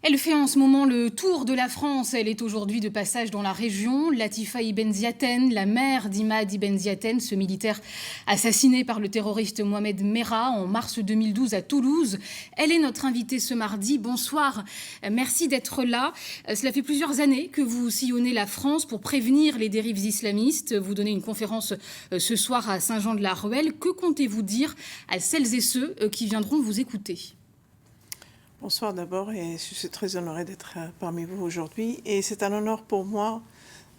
Elle fait en ce moment le tour de la France. Elle est aujourd'hui de passage dans la région. Latifa Ibn Ziaten, la mère d'Imad Ibn Ziaten, ce militaire assassiné par le terroriste Mohamed Merah en mars 2012 à Toulouse. Elle est notre invitée ce mardi. Bonsoir, merci d'être là. Cela fait plusieurs années que vous sillonnez la France pour prévenir les dérives islamistes. Vous donnez une conférence ce soir à Saint-Jean-de-la-Ruelle. Que comptez-vous dire à celles et ceux qui viendront vous écouter ? Bonsoir d'abord, et je suis très honorée d'être parmi vous aujourd'hui. Et c'est un honneur pour moi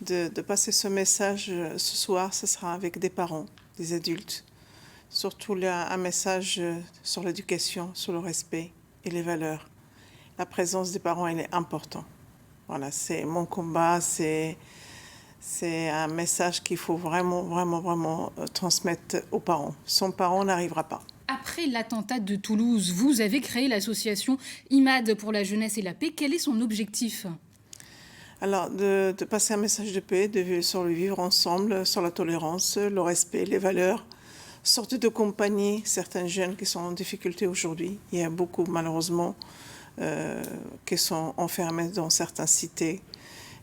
de passer ce message ce soir. Ce sera avec des parents, des adultes. Surtout un message sur l'éducation, sur le respect et les valeurs. La présence des parents, elle est importante. Voilà, c'est mon combat, c'est un message qu'il faut vraiment transmettre aux parents. Sans parents, on n'arrivera pas. Après l'attentat de Toulouse, vous avez créé l'association Imad pour la jeunesse et la paix. Quel est son objectif ? Alors, de passer un message de paix, sur le vivre ensemble, sur la tolérance, le respect, les valeurs, sorte de compagnie certains jeunes qui sont en difficulté aujourd'hui. Il y a beaucoup, malheureusement, qui sont enfermés dans certaines cités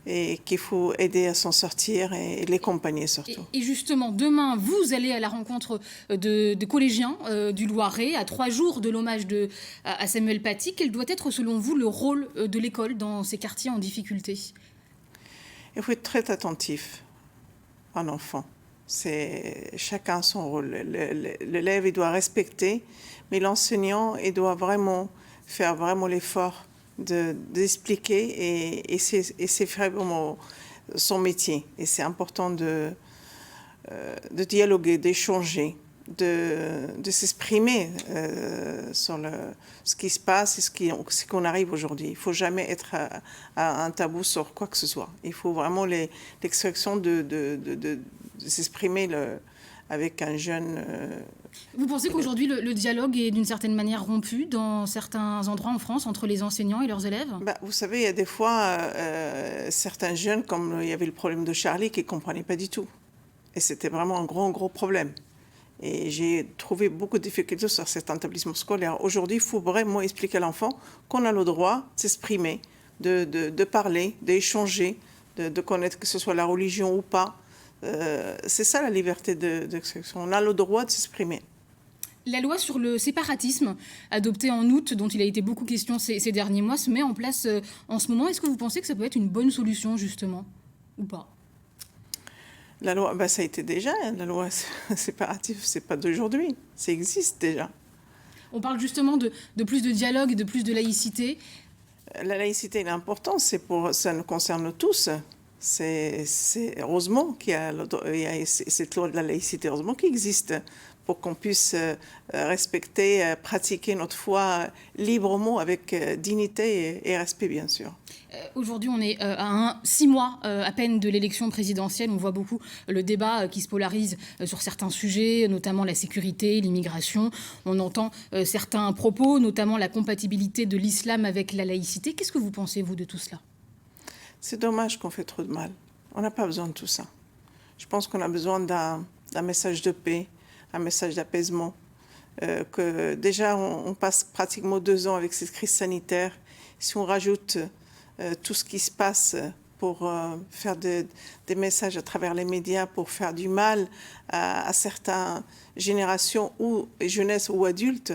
et qu'il faut aider à s'en sortir et les accompagner surtout. Et justement, demain, vous allez à la rencontre de collégiens du Loiret, à 3 jours de l'hommage à Samuel Paty. Quel doit être, selon vous, le rôle de l'école dans ces quartiers en difficulté ? Il faut être très attentif à l'enfant. C'est chacun son rôle. L'élève, il doit respecter, mais l'enseignant, il doit vraiment faire l'effort d'expliquer et c'est vraiment son métier. Et c'est important de dialoguer, d'échanger, de s'exprimer sur ce qui se passe et ce qu'on arrive aujourd'hui. Il ne faut jamais être à un tabou sur quoi que ce soit. Il faut vraiment l'extraction de s'exprimer avec un jeune... Vous pensez qu'aujourd'hui, le dialogue est d'une certaine manière rompu dans certains endroits en France entre les enseignants et leurs élèves ? Vous savez, il y a des fois certains jeunes, comme il y avait le problème de Charlie, qui ne comprenaient pas du tout. Et c'était vraiment un gros problème. Et j'ai trouvé beaucoup de difficultés sur certains établissements scolaires. Aujourd'hui, il faut vraiment expliquer à l'enfant qu'on a le droit de s'exprimer, de parler, d'échanger, de connaître que ce soit la religion ou pas. C'est ça la liberté d'expression. On a le droit de s'exprimer. La loi sur le séparatisme, adoptée en août, dont il a été beaucoup question ces derniers mois, se met en place en ce moment. Est-ce que vous pensez que ça peut être une bonne solution, justement, ou pas ? La loi, ça a été déjà, la loi séparative, c'est pas d'aujourd'hui, ça existe déjà. On parle justement de plus de dialogue et de plus de laïcité. La laïcité est importante, ça nous concerne tous. C'est heureusement qu'il y a cette loi de la laïcité, heureusement qu'il existe, pour qu'on puisse respecter, pratiquer notre foi librement, avec dignité et respect, bien sûr. Aujourd'hui, on est à 6 mois à peine de l'élection présidentielle. On voit beaucoup le débat qui se polarise sur certains sujets, notamment la sécurité, l'immigration. On entend certains propos, notamment la compatibilité de l'islam avec la laïcité. Qu'est-ce que vous pensez, vous, de tout cela ? C'est dommage qu'on fait trop de mal. On n'a pas besoin de tout ça. Je pense qu'on a besoin d'un message de paix, un message d'apaisement. Que déjà, on passe pratiquement 2 ans avec cette crise sanitaire. Si on rajoute tout ce qui se passe pour faire des messages à travers les médias, pour faire du mal à certaines générations, ou jeunesse ou adultes,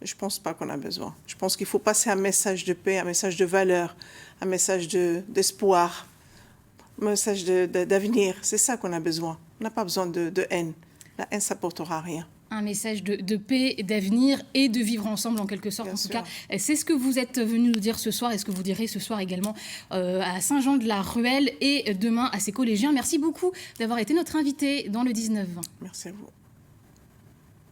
je ne pense pas qu'on a besoin. Je pense qu'il faut passer un message de paix, un message de valeur, un message d'espoir, un message d'avenir. C'est ça qu'on a besoin. On n'a pas besoin de haine. La haine, ça ne portera rien. Un message de paix, d'avenir et de vivre ensemble en quelque sorte. Bien en tout sûr. cas, c'est ce que vous êtes venu nous dire ce soir et ce que vous direz ce soir également à Saint-Jean-de-la-Ruelle et demain à ces collégiens. Merci beaucoup d'avoir été notre invité dans le 19-20. Merci à vous.